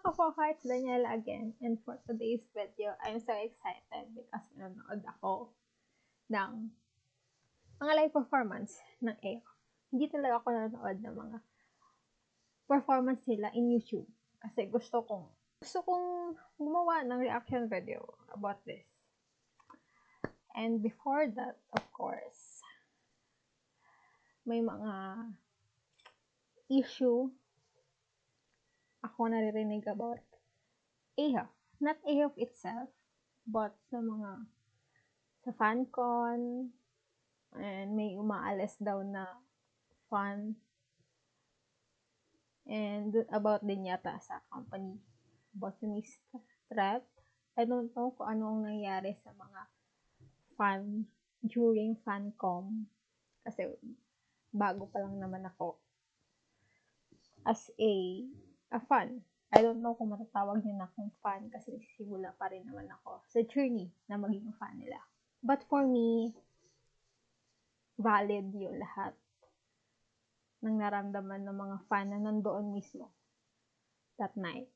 mga kapoka, it's Daniela again. And for today's video, I'm so excited because nanonood ako ng mga live performance ng AO. Hindi talaga ako nanonood ng mga performance nila in YouTube. Kasi gusto kong gumawa ng reaction video about this. And before that, of course, may mga issue ako naririnig about AHF. Not AHF itself, but sa FanCon, and may umaalis daw na fan, and about din yata sa company, Botanist Threat. I don't know kung anong nangyari sa mga fan during FanCon, kasi bago pa lang naman ako as a fan. I don't know kung matatawag nyo na akong fan kasi nagsisimula pa rin naman ako sa journey na maging fan nila. But for me, valid yung lahat ng naramdaman ng mga fan na nandoon mismo that night.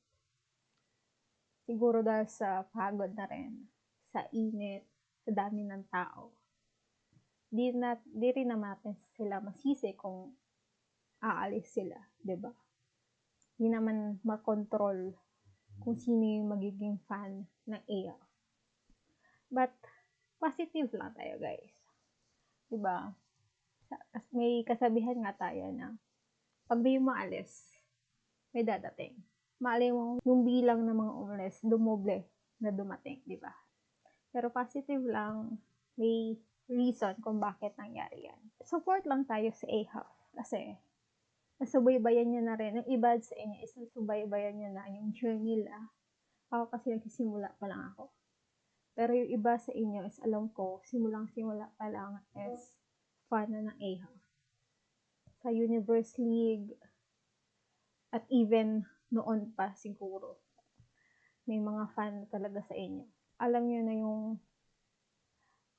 Siguro dahil sa pagod na rin, sa init, sa dami ng tao. Di rin naman natin sila masisi kung aalis sila, diba? Di naman makontrol kung sino yung magiging fan ng AF. But, positive lang tayo, guys. Diba? May kasabihan nga tayo na pag may umaalis, may dadating. Malay mo, yung bilang ng mga umalis, dumoble na dumating, diba? Pero positive lang, may reason kung bakit nangyari yan. Support lang tayo sa AHF kasi nasubaybayan nyo na rin. Yung iba sa inyo is nasubaybayan nyo na yung journey nila. Ako kasi nagsisimula pa lang ako. Pero yung iba sa inyo is alam ko, simulang-simula pa lang is fan na ng AHF. Sa Universe League, at even noon pa siguro, may mga fan talaga sa inyo. Alam nyo na yung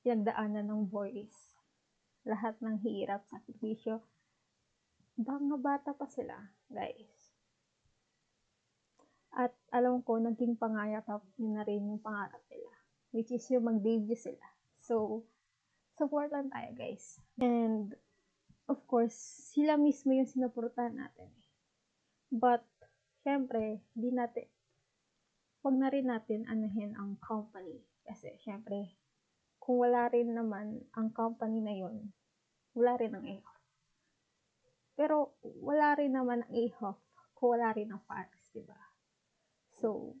pinagdaanan ng boys. Lahat ng hirap, sakripisyo. Mga bata pa sila, guys. At alam ko, naging pangarap nyo na rin yung pangarap nila. Which is yung mag-debut sila. So, support lang tayo, guys. And, of course, sila mismo yung sinuportahan natin. But, syempre, wag na rin natin anuhin ang company. Kasi, syempre, kung wala rin naman ang company na yun, wala rin ang AHF. Pero, wala rin naman ang AHF kung wala rin ang fans, diba? So,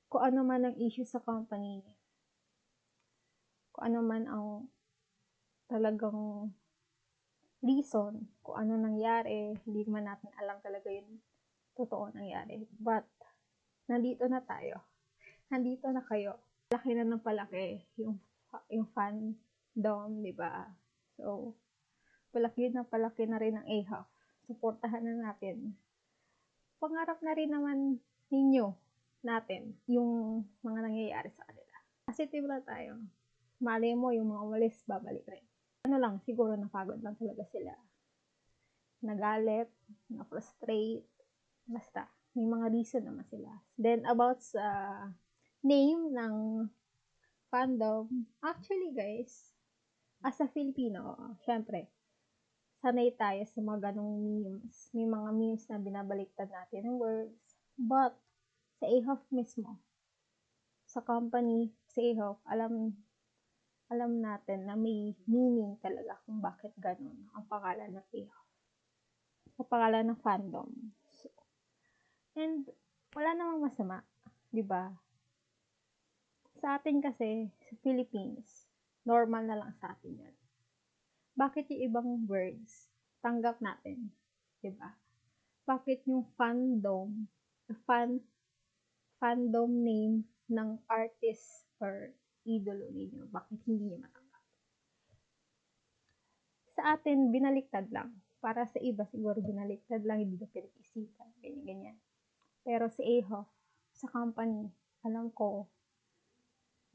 kung ano man ang issue sa company, kung ano man ang talagang reason, kung ano nangyari, hindi man natin alam talaga yung totoo nangyari. But, nandito na tayo. Nandito na kayo. Palaki na ng palaki yung fandom, diba? So, palaki na rin ang AHF. Suportahan na natin. Pangarap na rin naman natin yung mga nangyayari sa kanila. Positive lang tayo. Malay mo, yung mga umalis, babalik rin. Ano lang, siguro napagod lang talaga sila. Nagalit, na-frustrate, basta. May mga reason naman sila. Then, about sa name ng fandom, actually guys, as a Filipino, syempre, sanay tayo sa mga ganong memes. May mga memes na binabaliktad natin ng words. But, sa AHF mismo, sa company, sa AHF, alam natin na may meaning talaga kung bakit ganon ang pangalan ng AHF. Ang pangalan ng fandom. So, and, wala namang masama, diba? Sa atin kasi, sa Philippines, normal na lang sa atin yan. Bakit yung ibang words, tanggap natin, diba? Bakit yung fandom name ng artist or idolo ninyo, bakit hindi nyo matanggap? Sa atin, binaliktad lang. Para sa iba, siguro binaliktad lang, hindi na pinag-isipan, ganyan-ganyan. Pero sa AHF, sa company, alam ko,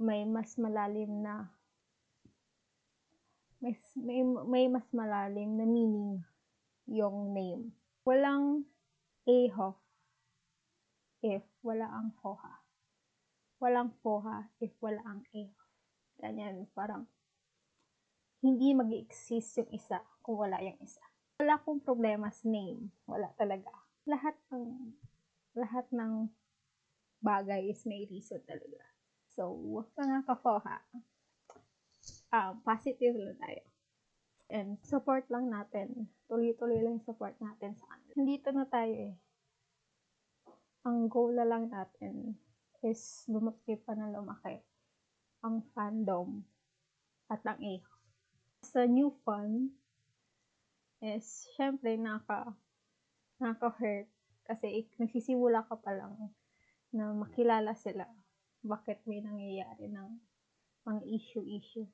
may mas malalim na meaning yung name. Walang AHF if wala ang FOHA. Walang FOHA if wala ang F. Ganyan, parang hindi mag-exist yung isa kung wala yung isa. Wala akong problema sa name. Wala talaga. Lahat ng bagay is may reason talaga. So, mga ka-FOHA, positive lang tayo. And support lang natin. Tuloy-tuloy lang yung support natin sa kanila. Nandito na tayo eh. Ang goal na lang natin is lumaki pa na lumaki ang fandom at ang A. Sa new fan is syempre nakaka-hurt kasi nagsisimula ka pa lang na makilala sila. Bakit may nangyayari ng mga issue.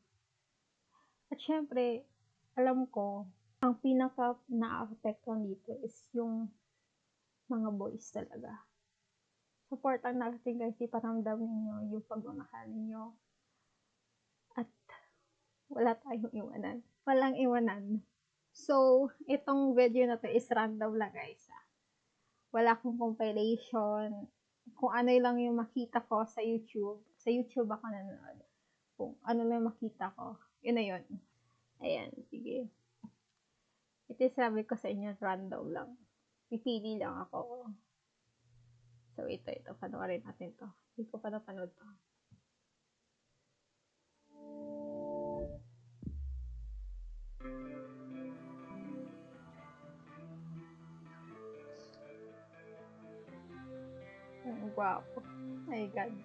At syempre, alam ko, ang pinaka na-apektuhan dito is yung mga boys talaga. Supportan natin guys, iparamdam ninyo yung pagmamahal ninyo. At wala tayong iwanan. Walang iwanan. So, itong video na to is random lang guys. Wala akong compilation. Kung ano lang yung makita ko sa YouTube. Sa YouTube ako nanonood. Kung ano lang makita ko. Yun na yun. Ayan, sige. Ito sabi ko sa inyo, random lang. Pipili lang ako. So, ito. Panoorin natin to. Hindi ko pa napanood to. Ang gwapo. Oh my God.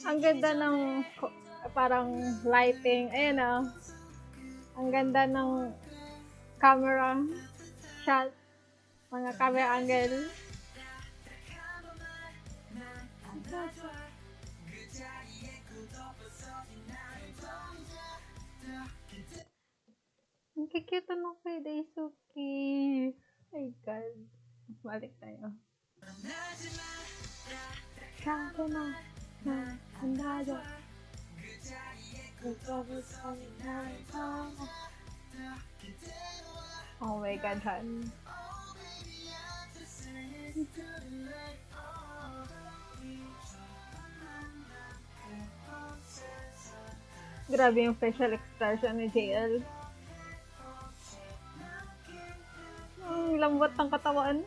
Ang ganda ng parang lighting. Ayan ah. Ang ganda ng camera shot. Mga camera angle. Ang cute ng kay Daisuke. Oh my God. Balik tayo. Sabi na. Andado. Oh my God, Han. Grabe yung facial expression ni JL. Ang lambot ng katawan.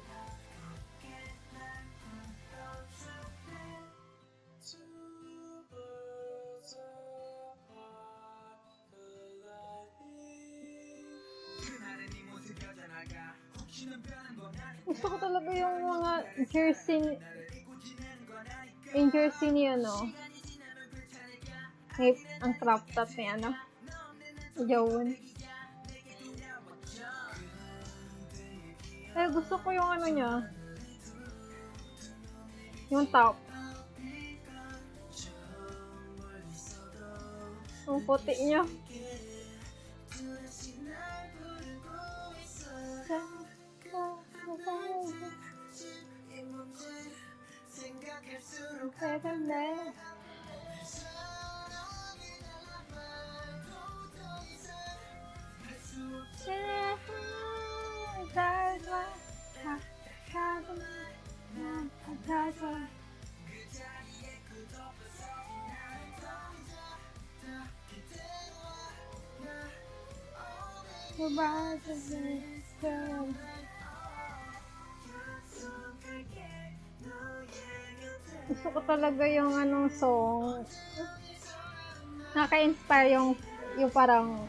Gusto ko talaga yung mga jersey niya, no? Ang crop top niya, no? Yun. Eh, gusto ko yung ano niya. Yung top. Yung puti niya. Gusto ko talaga yung anong song. Naka-inspire yung parang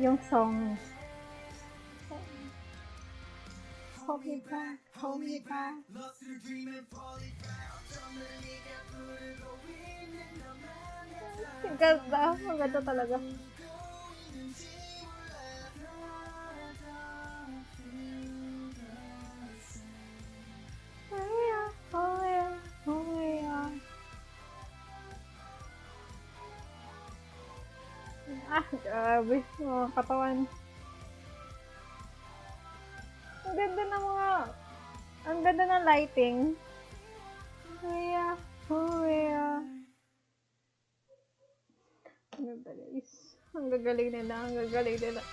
yung song. hold me back, hold me back. Ang ganda, ang ganda talaga. Oh yeah, oh yeah, oh yeah. Grabe, mga katawan. Ang ganda ng mga, ang ganda ng lighting. Oh yeah, oh yeah. Ang ganda guys. Ang gagaling nila, ang gagaling nila.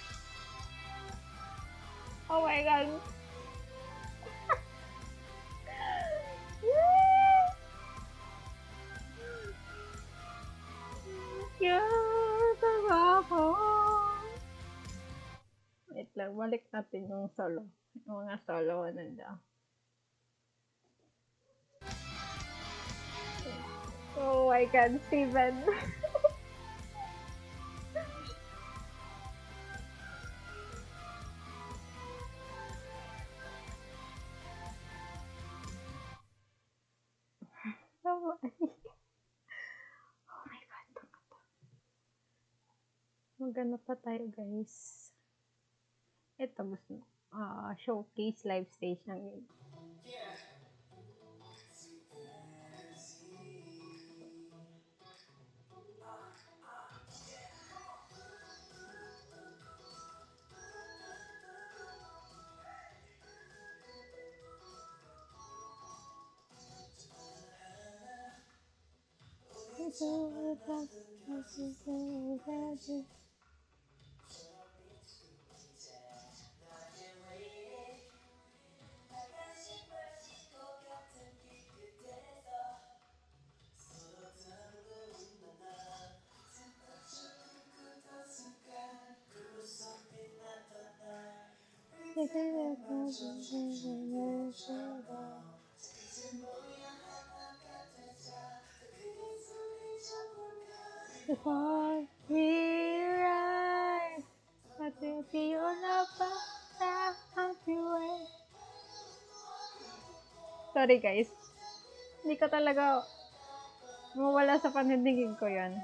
Oh my God. Ako. Wait lang, balik natin yung solo. Yung mga solo nanda. Oh my God, Steven. Oh my God. Maganda pa tayo guys. Ito gusto mo. Showcase live stage ng yun. Before we rise, at the na pa happy way. Sorry guys, hindi ko talaga mawala sa panindigin ko yan.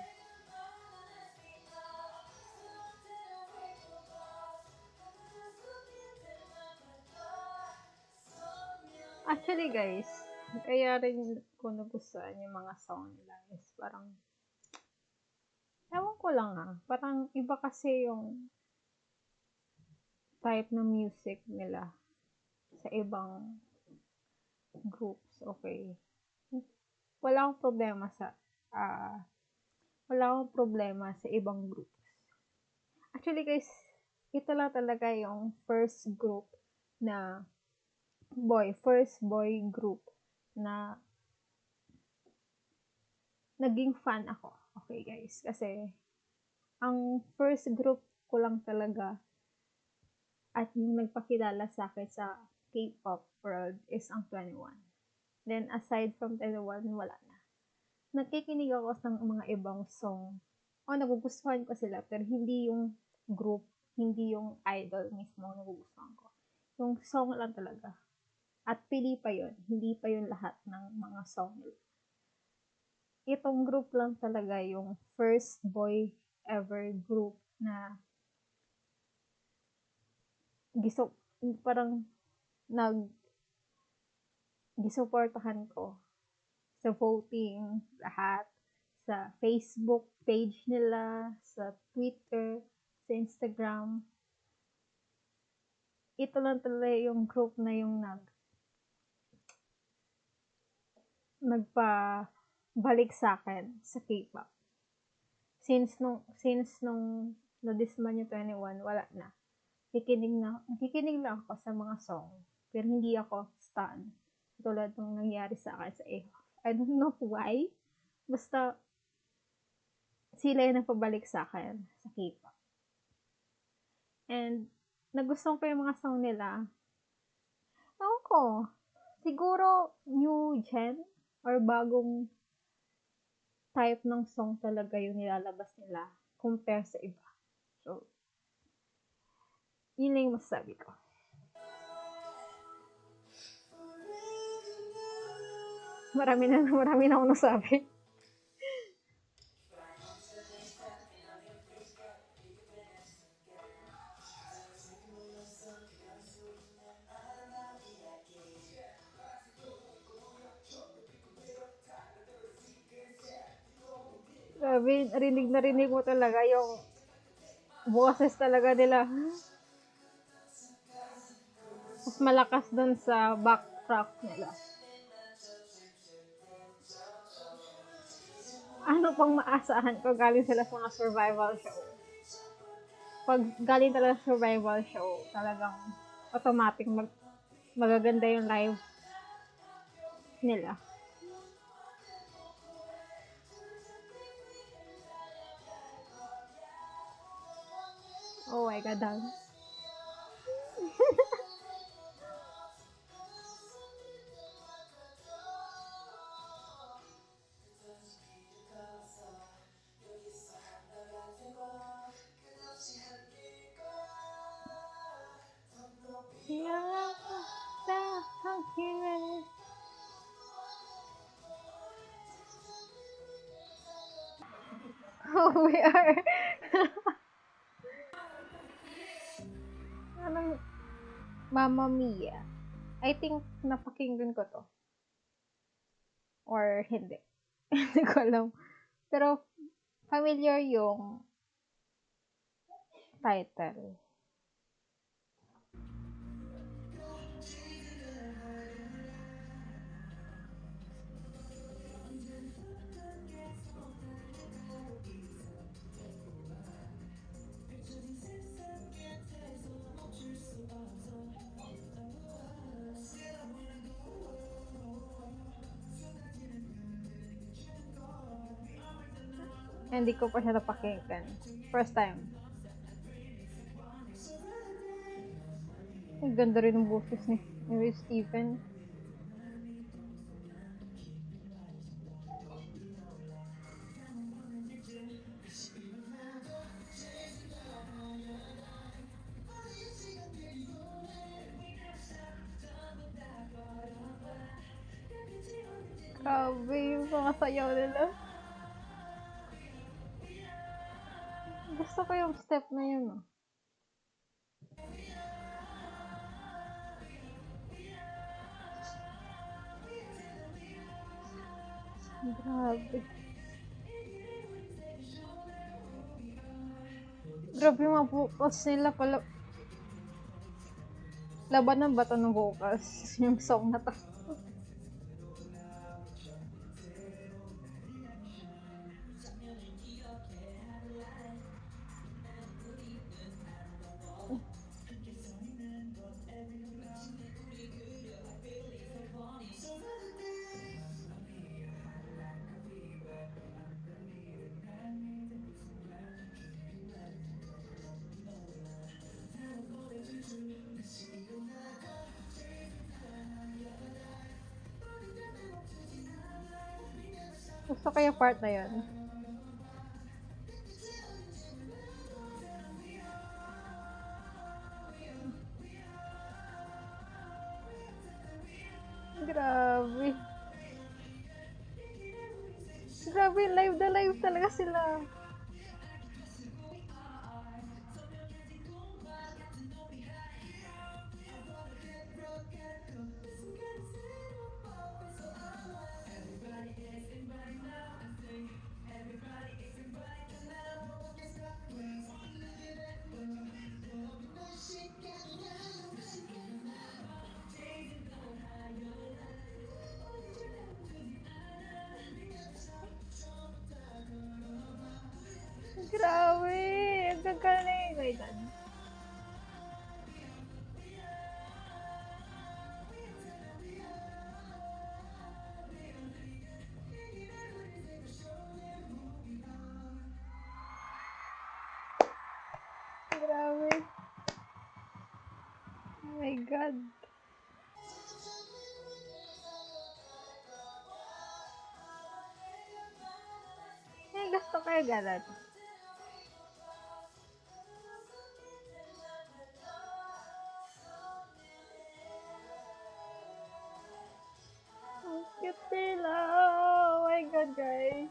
Actually guys, kaya rin ko nagustuhan yung mga song nila is parang ewan ko lang parang iba kasi yung type ng music nila sa ibang groups, okay? Wala akong problema sa ibang groups. Actually guys, ito lang talaga yung first boy group na naging fan ako. Okay guys, kasi ang first group ko lang talaga at yung nagpakilala sa akin sa K-pop world is ang 2NE1. Then aside from 2NE1, wala na. Nakikinig ako sa mga ibang song. Nagugustuhan ko sila, pero hindi yung group, hindi yung idol mismo nagugustuhan ko. Yung song lang talaga. At pili pa yun, hindi pa yun lahat ng mga song nila. Itong group lang talaga yung first boy ever group na parang gisuportahan ko sa voting, lahat, sa Facebook page nila, sa Twitter, sa Instagram. Ito lang talaga yung group na yung nagpabalik sa akin sa K-pop. Since nung na-disband yung 2NE1, wala na. Nakikinig lang ako sa mga song, pero hindi ako stan. Tulad ng nangyari sa akin sa A. I don't know why. Basta, sila yung nagpabalik sa akin sa K-pop. And, nagustuhan ko yung mga song nila. Ewan ko, siguro new gen or bagong type ng song talaga yung nilalabas nila compare sa iba. So, yun lang yung masasabi ko. Marami na akong nasabi. Grabe, rinig na rinig mo talaga yung boses talaga nila. Mas malakas dun sa backtrack nila. Ano pang maasahan ko galing sila sa mga survival show? Pag galing talaga sa survival show, talagang automatic magaganda yung live nila. Oh my God, dang. Oh, we are. Anong Mamma Mia? I think napakinggan ko to. Or hindi. Hindi ko alam. Pero familiar yung title. Hindi ko pa siya napakinggan. First time. Ang ganda rin ng boses ni Steven. Grabe yung mga sayaw nila. Gusto ko yung step na yun. Oh. Grabe. Grabe yung mga vocals nila pala. Laban ng bato ng vocals. Yung song na to. Gusto ko yung part na yun. Grabe. Grabe, live na live talaga sila. Grabe, ang gagaling. Wait, grabe. Oh my God. Gusto ko yung galat. Ang cute. Sila! Oh my God, guys.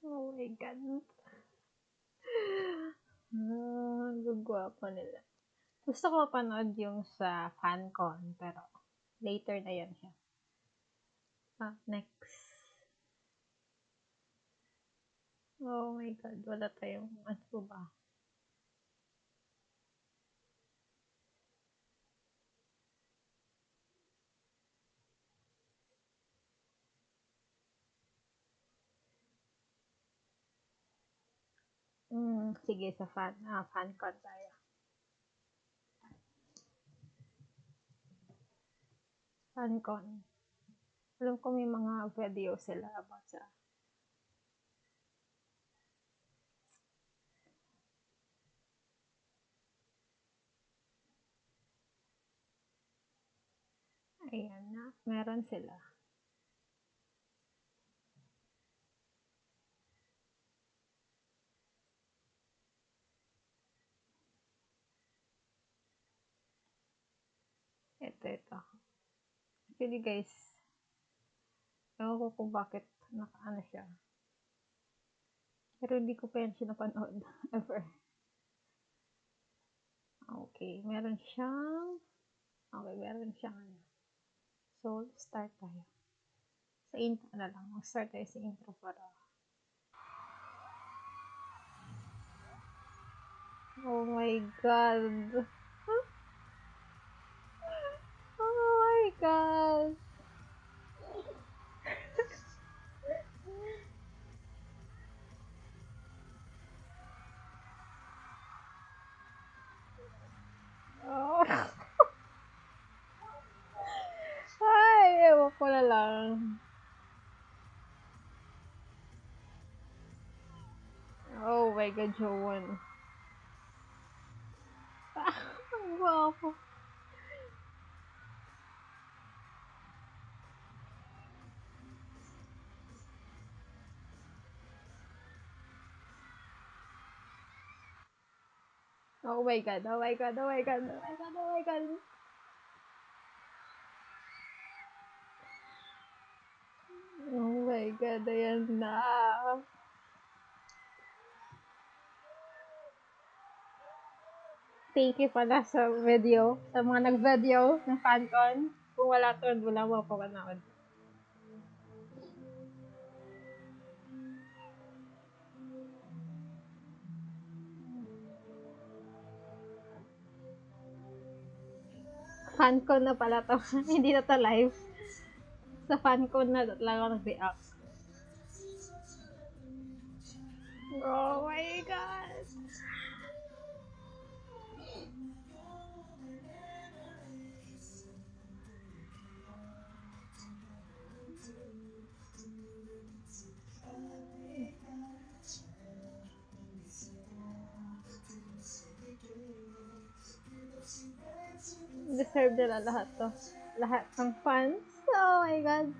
Oh my God. Ang gagwapo nila. Gusto ko mapanood yung sa FanCon, pero later na yan siya. Next. Oh my God, wala tayong, ano ba? Sige, sa FanCon tayo. FanCon. Alam ko may mga video sila about sa ayan na, meron sila. Ito. Actually guys, ewan ko kung bakit nakaano siya. Pero hindi ko pa yan siya napanood. Ever. Okay, meron siyang ano. So, start tayo. Sa intro na lang. Start tayo sa intro para. Oh my God. Oh my God. Oh. Ay, ewan ko na lang. Oh my God, Joan. Ang guwapo. Oh my God, oh my God, oh my God, oh my God, oh my God. Oh my God, ayan na. Thank you pala sa video, sa mga nag-video ng FanCon. Kung wala to, wala mo pa panood. FanCon na pala to. Hindi na to live. Sa FanCon na lang ako nag-react. Oh my God! Deserve nila lahat to. Lahat ng fans. Oh my God!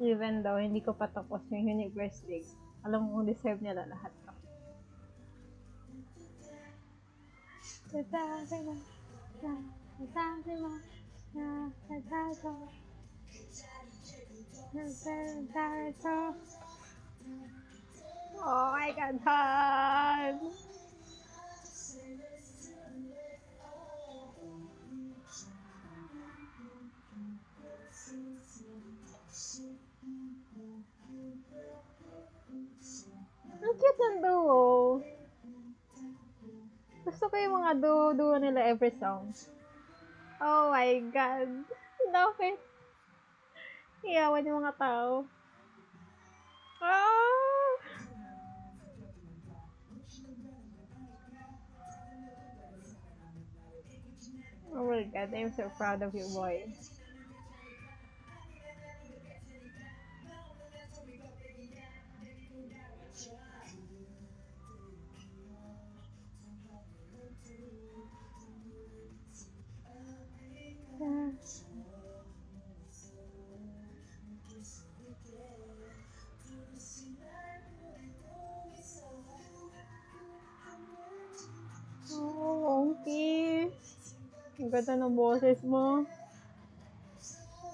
Even though hindi ko pa tapos yung Universe League, alam kong deserve nila lahat to. Oh my God, Han! Ang cute ng duo. Gusto ko yung mga duo nila every song. Oh my God. Bakit? Iyawan yung mga tao. Ah! Oh my God, I'm so proud of you, boy. Ang ganda ng boses mo.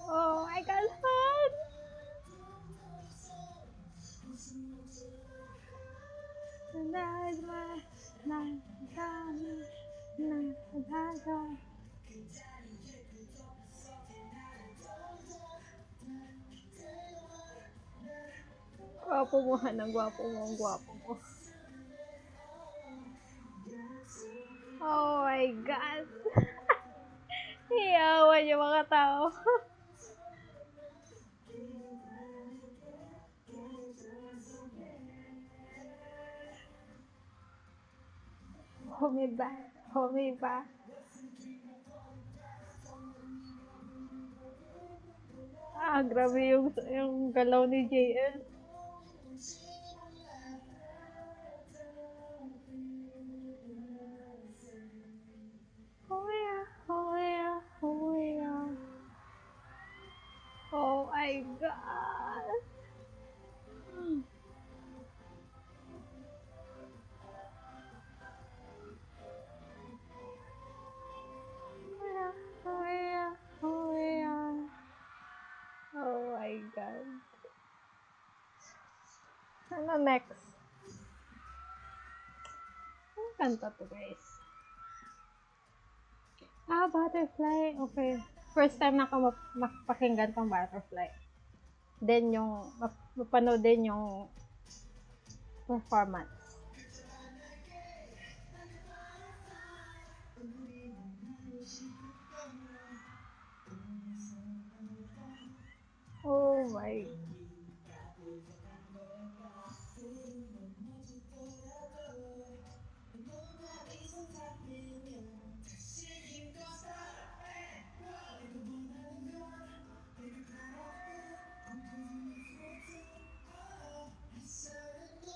Oh my God, Han! Gwapo mo, Han. Ang gwapo mo, ang gwapo mo. Oh my God! Iyawan yung mga tao. Humiba, humiba. Grabe yung galaw ni JL. Oh yeah, oh yeah, oh yeah. Oh my God. Oh yeah, oh yeah. Oh my God. Ano next? Anong kanta to, guys? Butterfly. Okay. First time na ako mapakinggan tong Butterfly. Then yung mapanood din yung performance. Oh my.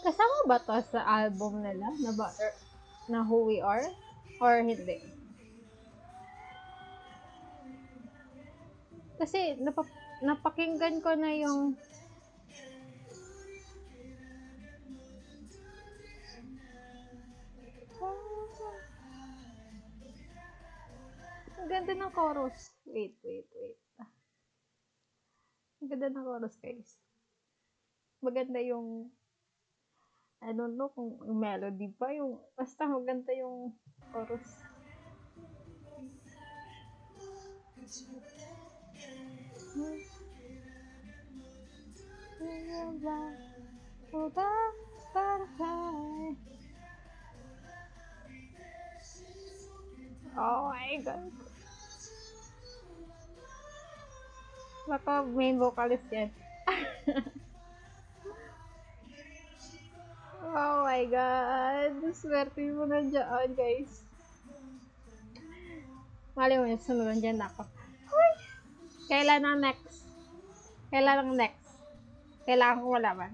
Kasama ba to sa album nila na Who We Are? Or hindi? Kasi napakinggan ko na yung ang ganda ng chorus. Wait. Ang ganda ng chorus, guys. Maganda yung I don't know kung yung melody pa yung basta maganda yung chorus. Oh my God. Baka main vocalist yan. Oh my God. Swerte mo na dyan, guys. Mali mo yung sunod dyan ako. Kailan ang next? Kailangan ko malaman.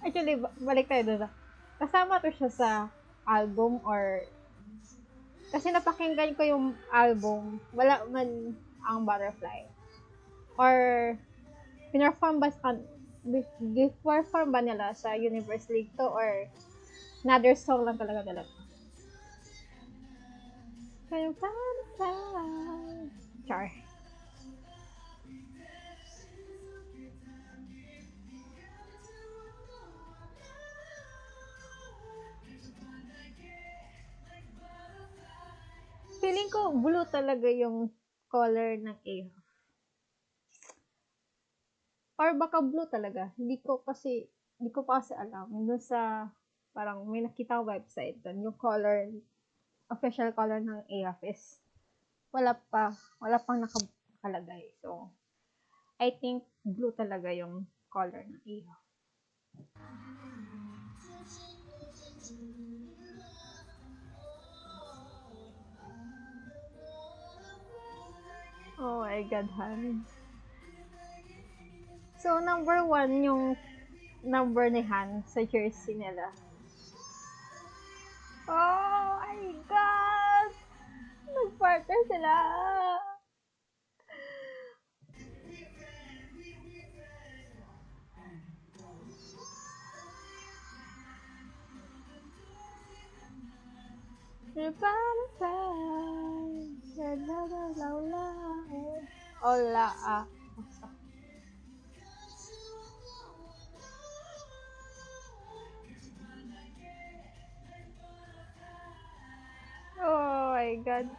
Actually, balik tayo doon. Kasama to siya sa album or kasi napakinggan ko yung album, wala man ang Butterfly. Or pinerform ba nila sa Universe League to or another song lang talaga nila? Kaya Butterfly. Char. Feeling ko blue talaga yung color ng A. Or baka blue talaga. Hindi ko pa kasi alam. Doon sa parang may nakita website doon yung color, official color ng AF is wala pang nakalagay. So, I think blue talaga yung color ng AF. Oh my God, Han. So, number 1 yung number ni Han sa jersey nila. Oh my God! Nag-partner sila! Hola, oh my god.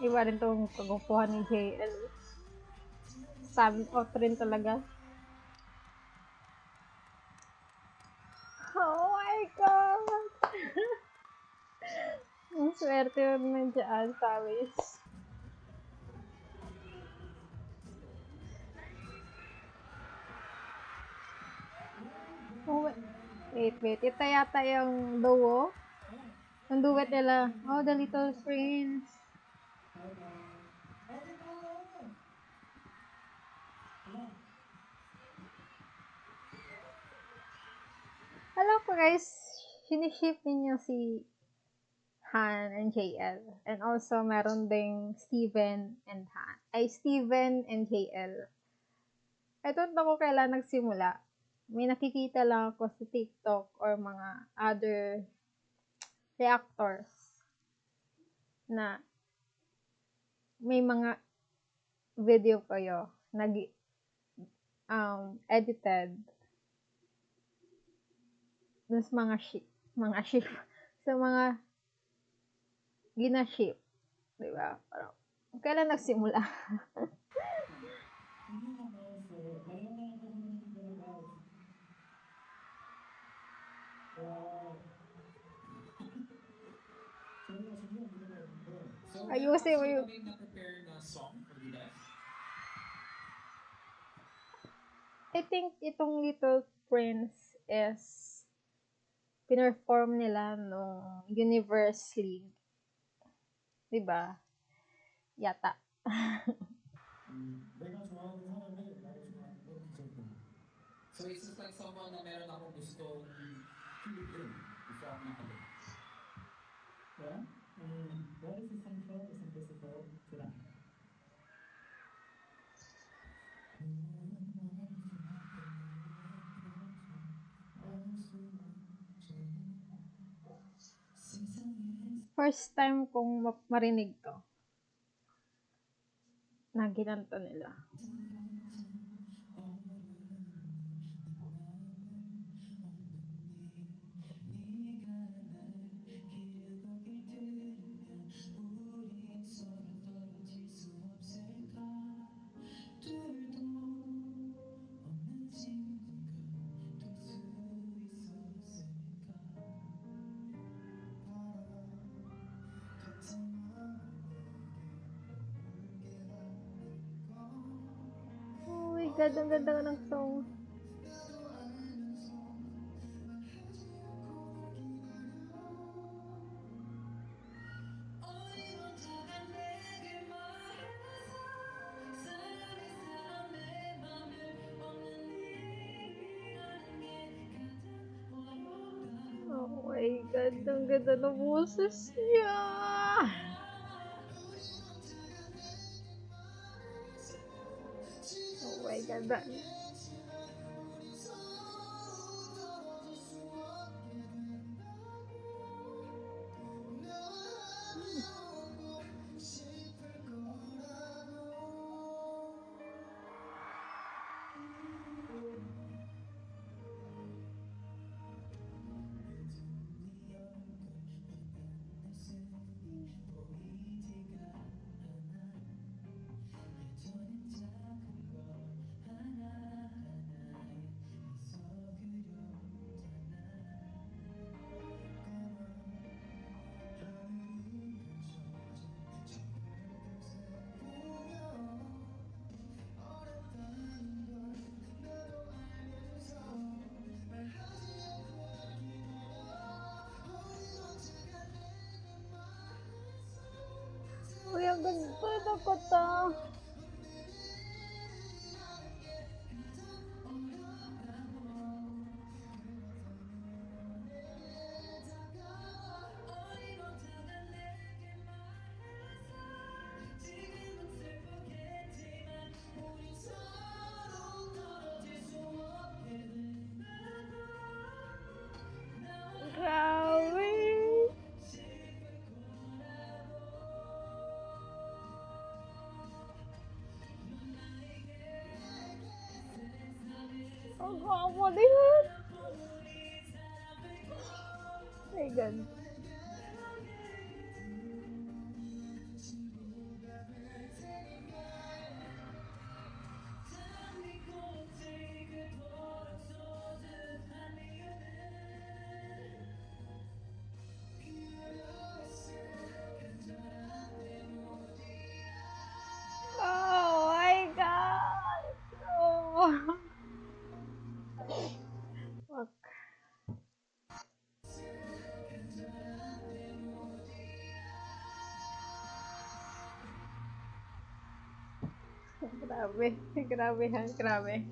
Iba rin tong kagustuhan ni JL. Sabi ko rin talaga. Oh my god! Ang swerte yun nandiyan, Pawis. Oh, wait. Ito yata yung duo. Yung duet nila. Oh, The Little Prince. Alam ko guys, siniship ninyo si Han and JL. And also, meron ding Steven and Han. Ay, Steven and JL. I don't know kung kailan nagsimula. May nakikita lang ako sa TikTok or mga other reactors na may mga video kayo nag edited dun sa mga ship sa mga gina-ship, di ba? Parang kailan nagsimula? Ayusin mo yung I think itong Little Prince is pinerform nila nung Universe League. Diba? Yata. 내가 좋아하는 사람이 나를 좋아하는 건 그 정도야. So it's just like someone na meron akong gustong piliin before ako nakalip. Yeah? What is essential is invisible to them. First time kong marinig to. Na ginanto nila. Oh my god, ang ganda ng song. Oh my god, ang ganda ng boses niya. Oh my god. Uy, ang ganda ng kata. Ang gwapo din. My God. Oh my God! Oh. Wag. Grabe. Grabe ha. Grabe.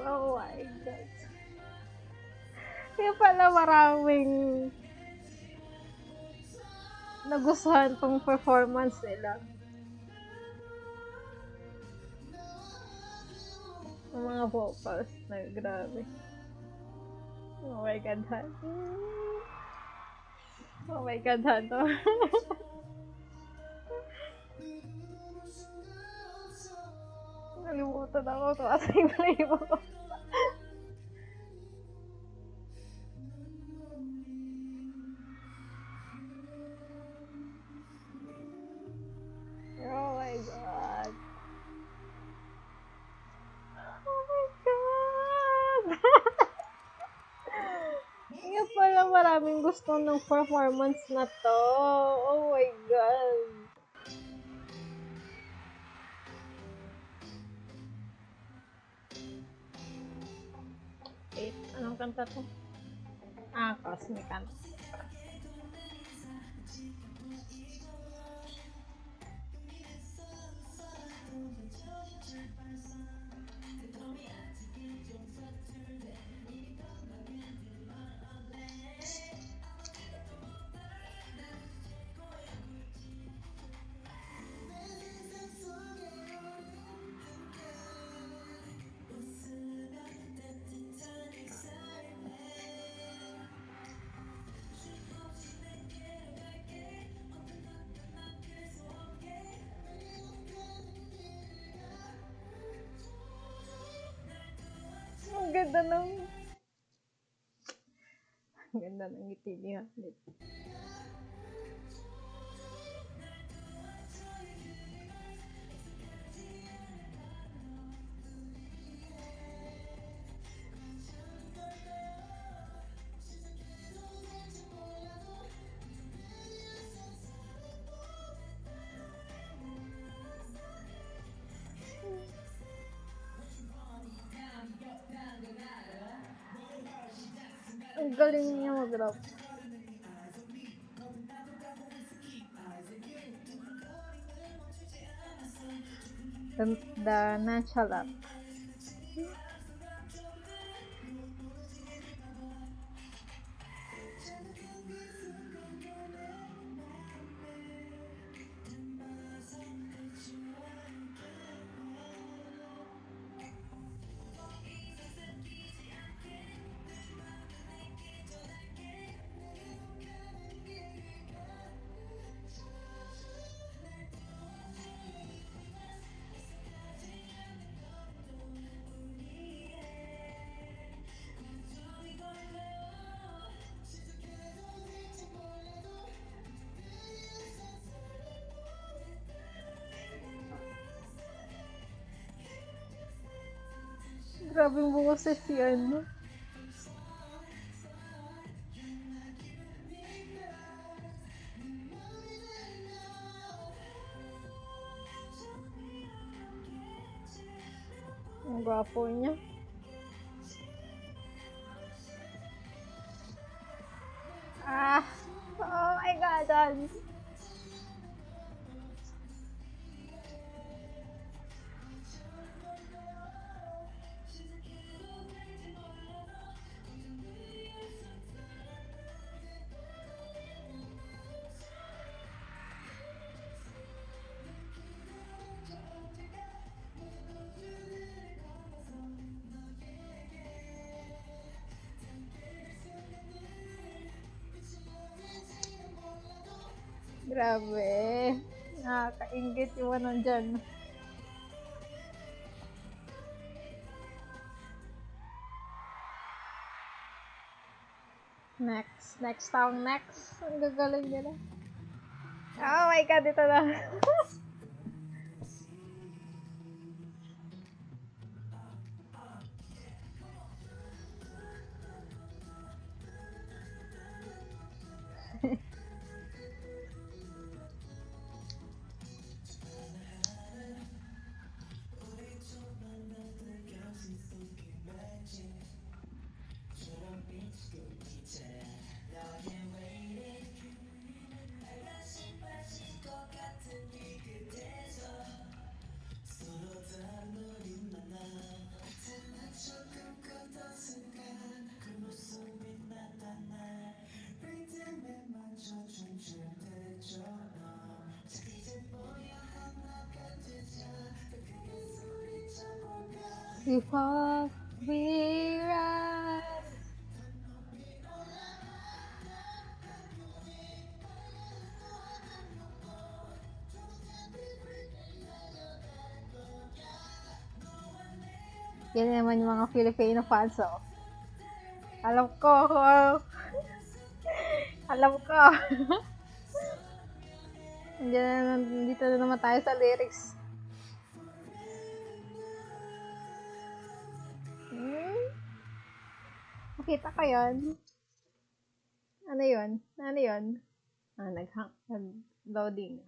Oh my God. Kaya pala maraming nagustuhan tong performance nila. Ang mga vocals na grabe. Oh my God, Han. Oh my God, Han. Nalimutan ako ito at yung play mo. Oh my God. Oh my God. Kaya pala maraming gusto ng performance na to. Oh my God. Wait, anong kanta to? Cosmic kanta. Ang ganda ng ngiti ni Hamlet. Ang galing niya mag-rap. The Nonchalant. Grabe yung boses yan. Ang gwapo niya. Oh my God. Grabe. Nakakaingit yung ano dyan. Next song, next. Ang gagaling nila. Oh my God, ito na. Before we rise. Yan naman yung mga Filipino fans, oh. Alam ko. Alam ko. Dito na naman tayo sa lyrics. Nakita ko yun. Ano yun? Ano yun? Nag-loading.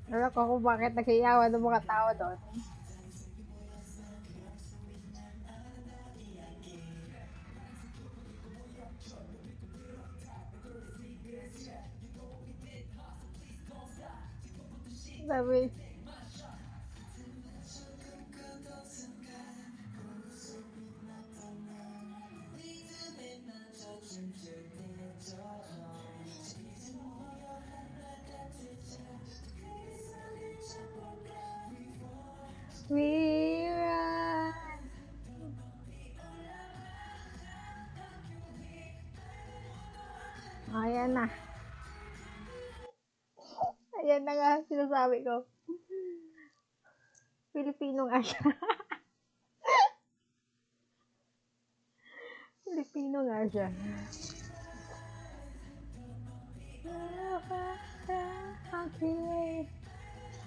Alam ko kung bakit naghiyawan ng mga tao doon. Sabi, we rise. Ayan na. Ayan na nga, sinasabi ko. Filipino nga siya. Filipino nga siya. Okay.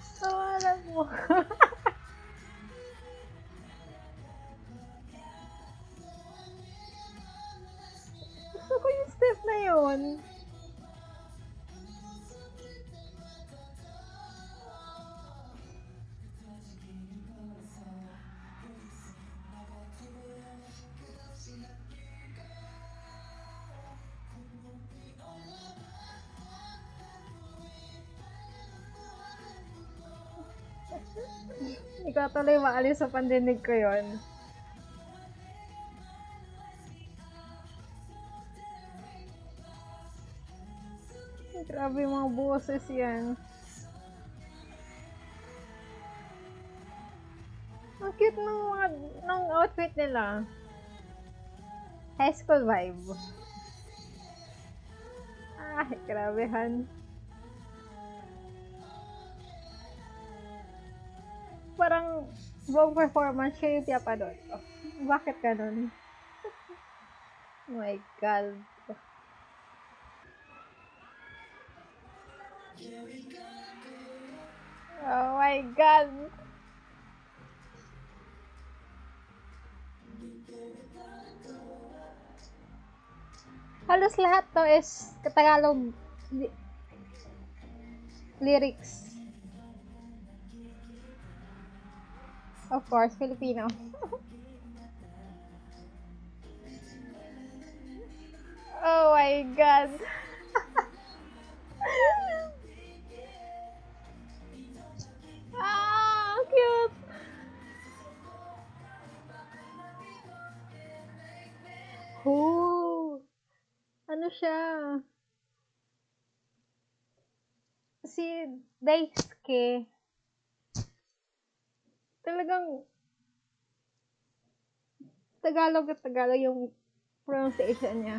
So, alam mo. Gusto ko yung step na yun. Ikaw tuloy maalis sa pandinig ko yun. Grabe yung mga boses yan. Ang cute ng outfit nila. High school vibe. Ay, grabe han. Parang buong performance siya yung tiyapa doon. Oh, bakit ganun? Oh my God. Oh my God. Halos lahat to is Tagalog lyrics. Of course, Filipino. Oh my God. Ah, cute. Oh. Ano siya? Si Daisuke. Tagalog at Tagalog yung pronunciation niya.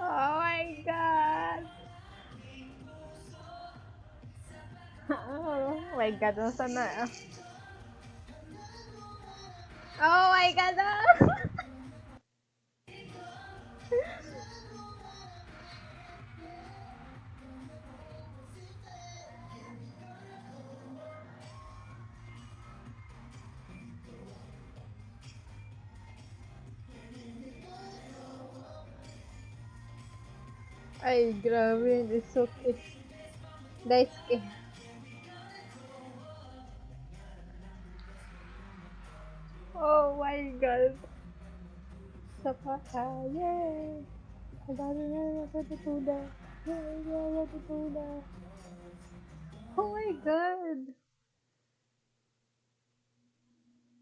Oh my God! Oh my God, nasa na? Oh my God! Ay, grabe. It's so cute. Daisuke. Oh my God. Sapaka. Yay! Madami na natutunan. Yay! Natutunan. Oh my God.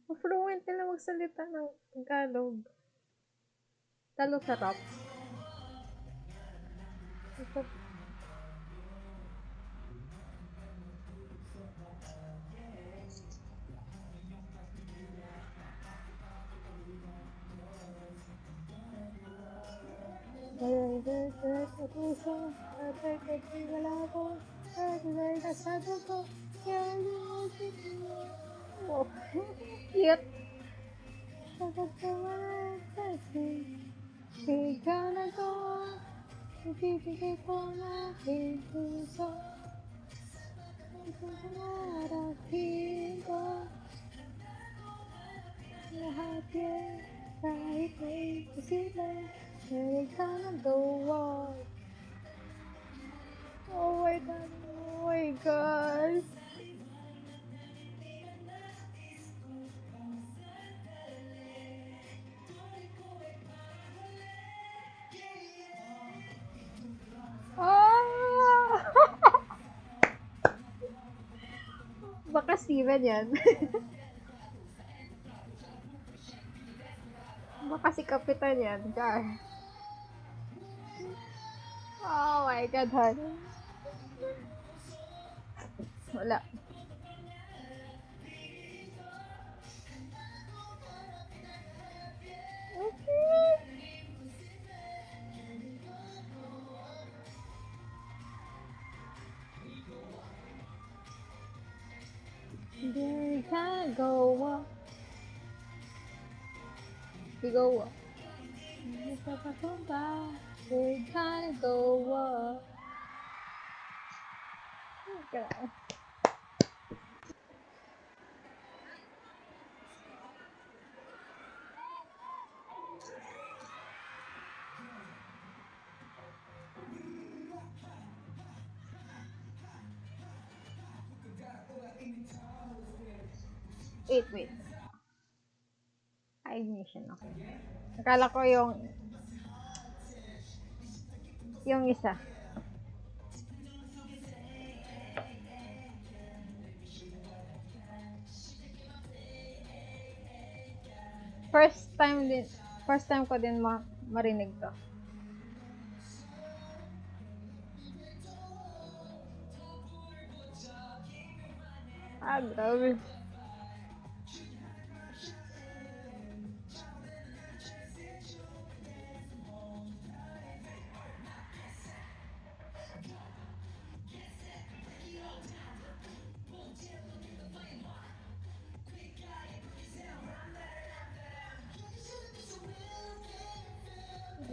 Fluent nila magsalita ng Tagalog. Talo sarap. Oh, cute. Kahit may posible, meron ka ng gawa. Oh my God, oh my God. Oh! Baka Steven yan. Baka si Kapitan yan. Char. Oh my God, hon. Wala. Okay. There can go up. We go up. There can go up. Okay. Wait. Ignition, okay. Akala ko yung isa. First time ko din marinig to. Ah, grabe.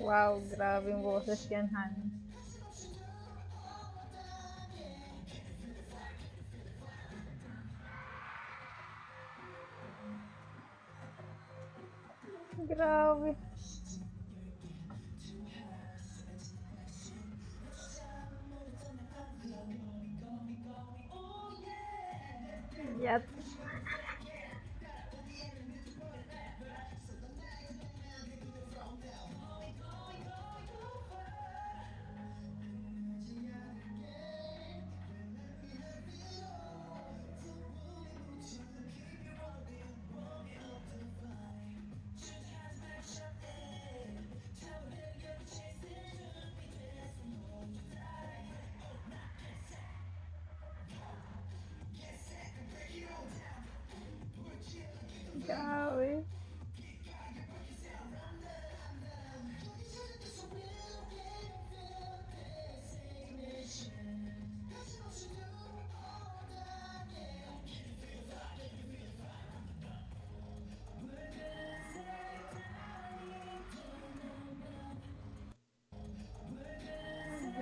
Wow, grabe yung boses yan, Han. Grabe. Yat.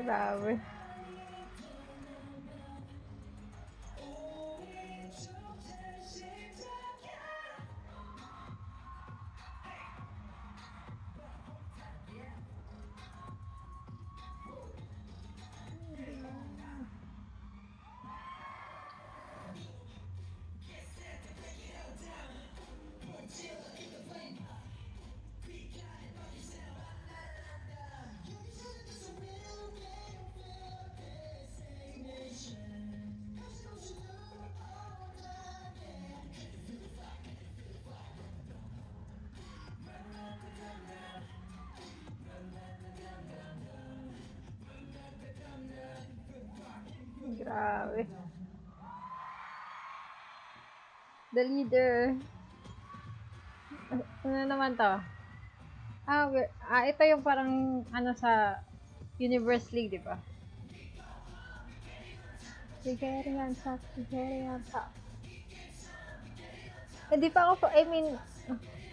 Grabe. Grabe. The leader. Ano naman to? Ito yung parang ano sa Universe League, di ba? Figuring on top, figuring on top. Hindi pa ako,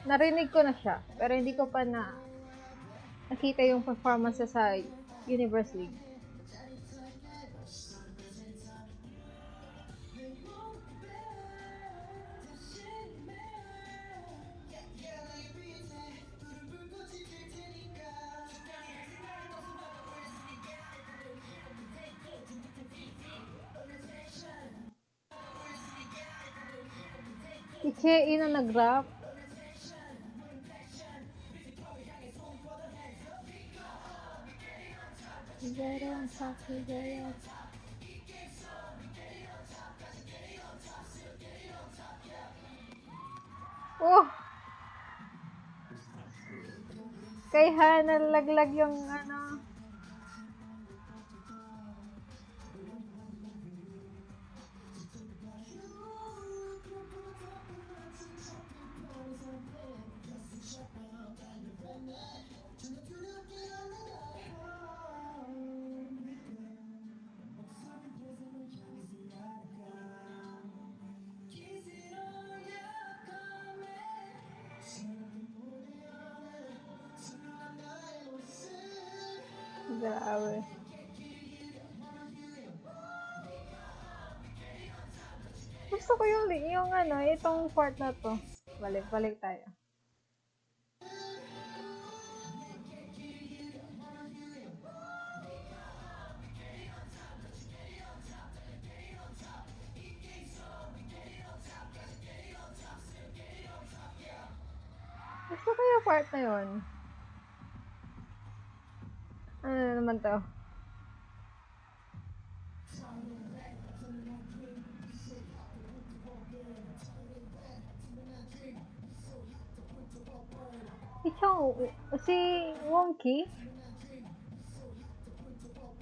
narinig ko na siya, pero hindi ko pa nakita yung performance sa Universe League. Si Che na nag-rap. Figuring on top, figuring on top. Oh! Kay Hana nalaglag yung ano. Grabe. Gusto ko yung ano, itong part na to. Balik tayo. Gusto ko yung part na yun. Ano naman to? Si Wonky?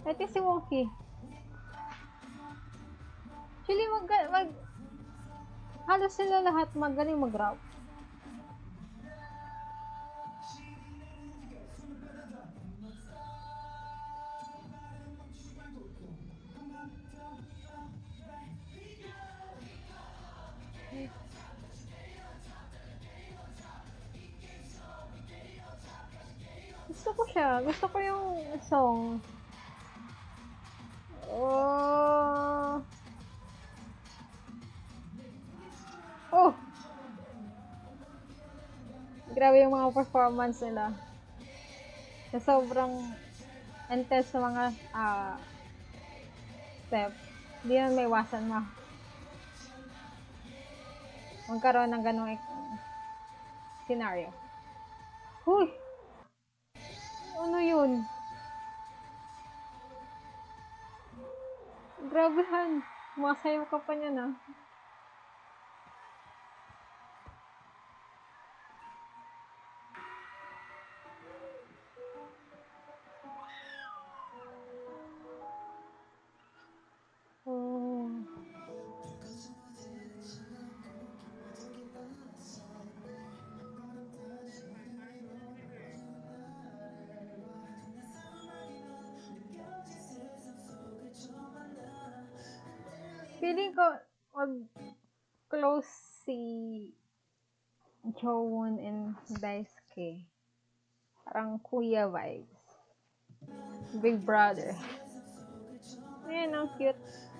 Ito si Wonky. Actually, halos sila lahat magaling mag-rap. Gusto ko siya. Gusto ko yung song. Oh. Oh. Grabe yung mga performance nila. Na sobrang intense sa mga step. Hindi naman may iwasan mo. Magkaroon ng ganong scenario. Huy! Ano yun? Grabehan. Masayaw ka pa niya na. Oh. Feeling ko, close si Jowon and Daisuke. Parang kuya vibes. Big brother. Ayan, ang cute. Cute.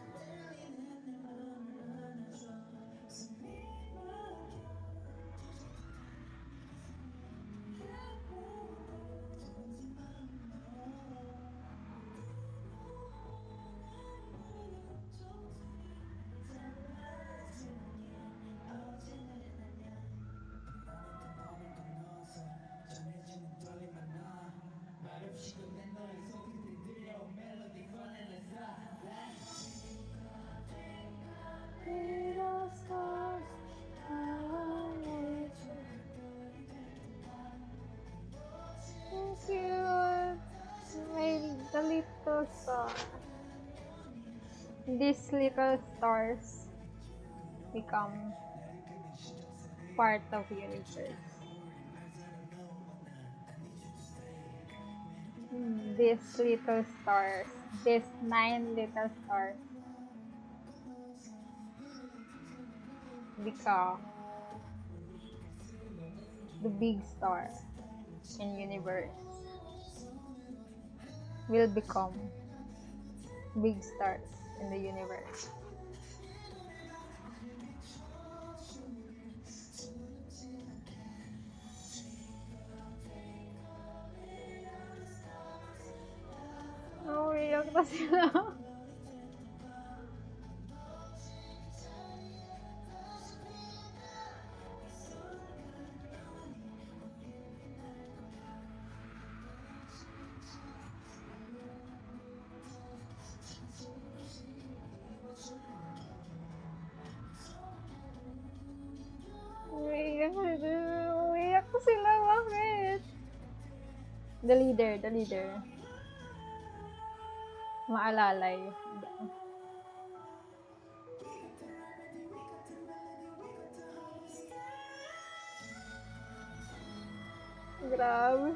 The little star. These little stars become part of universe. These little stars, these 9 little stars become the big star in universe. Will become big stars in the universe. Iyak na sila. Umiyak na sila. Bakit? The leader. Maalalay. Grabe.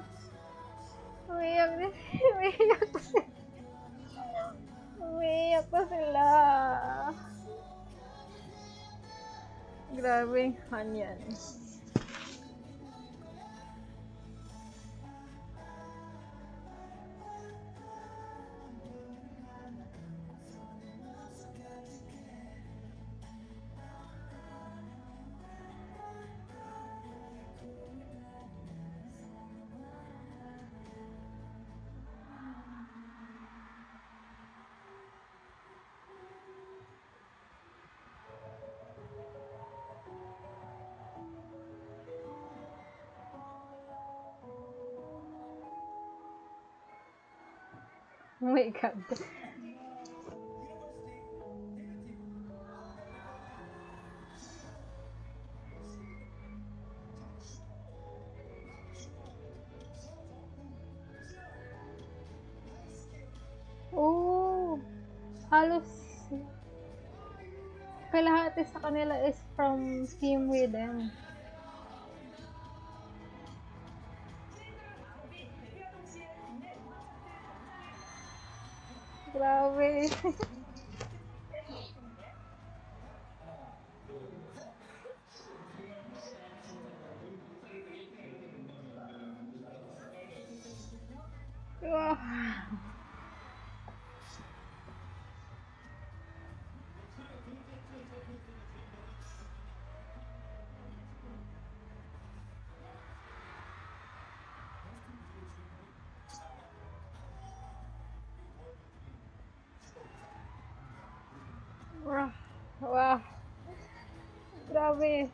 Umiyak pa sila. Grabe yung kanyan. Oh my God. Oh, halos kalahati sa kanila is from Team Rhythm. Grabe. Wow. Wow. Grabe.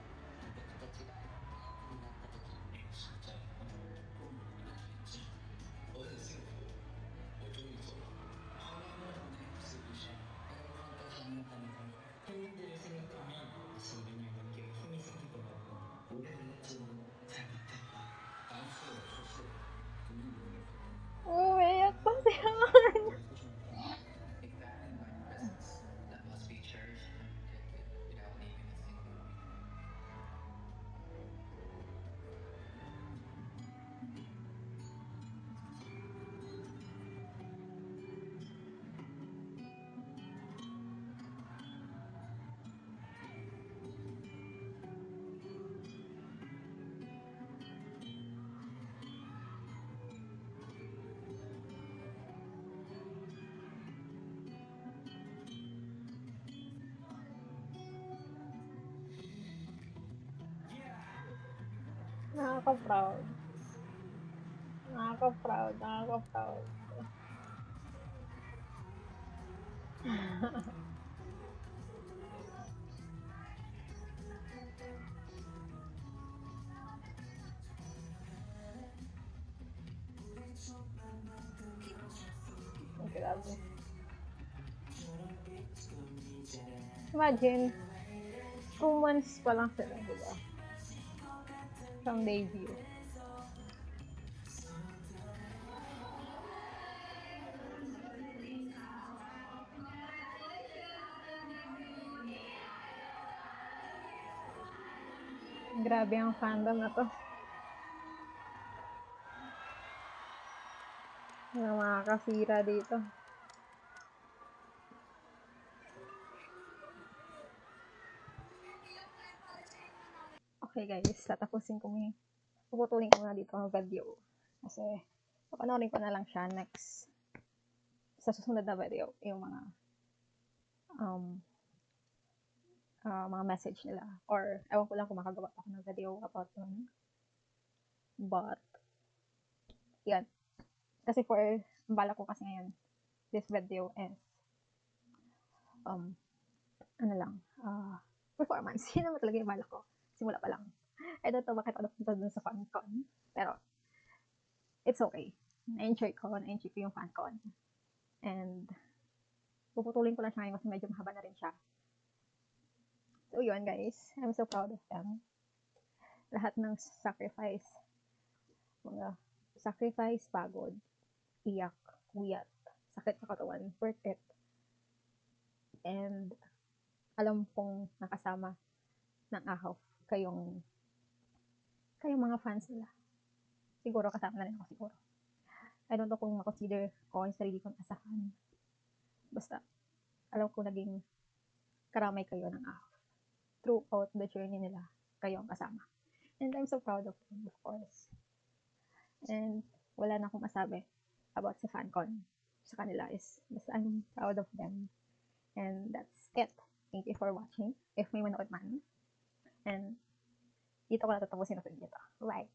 Umiyak pa siya. Nakaka-proud. Nakaka-proud, nakaka-proud. Grabe. Imagine, 2 months pa lang sila, diba? From debut. Grabe ang fandom na to. Mga kasira dito. Okay guys, puputulin ko na dito ang video. Kasi, papanoorin ko na lang siya next sa susunod na video, yung mga message nila. Or, ewan ko lang kung makagawa ako ng video about yun. But, yan. Kasi ang bala ko kasi ngayon, this video is, performance. Yun naman talaga yung bala ko. Simula pa lang. I don't know bakit ako napunta dun sa FanCon. Pero, it's okay. Na-enjoy ko yung FanCon. And, puputulin ko lang siya ngayon kasi medyo mahaba na rin siya. So, yun guys. I'm so proud of them. Lahat ng sacrifice, pagod, iyak, kuyat, sakit sa katawan, worth it. And, alam kong nakasama ng AHOF kayong mga fans nila. Siguro kasama na rin ako siguro. I don't know kung makonsider ko yung sarili kong asahan. Basta, alam ko naging karamay kayo ng AHOF. Throughout the journey nila, kayong kasama. And I'm so proud of them, of course. And wala na akong masabi about sa FanCon sa kanila is basta I'm proud of them. And that's it. Thank you for watching. If may manood man. And dito ko na tatapusin ang video. Bye!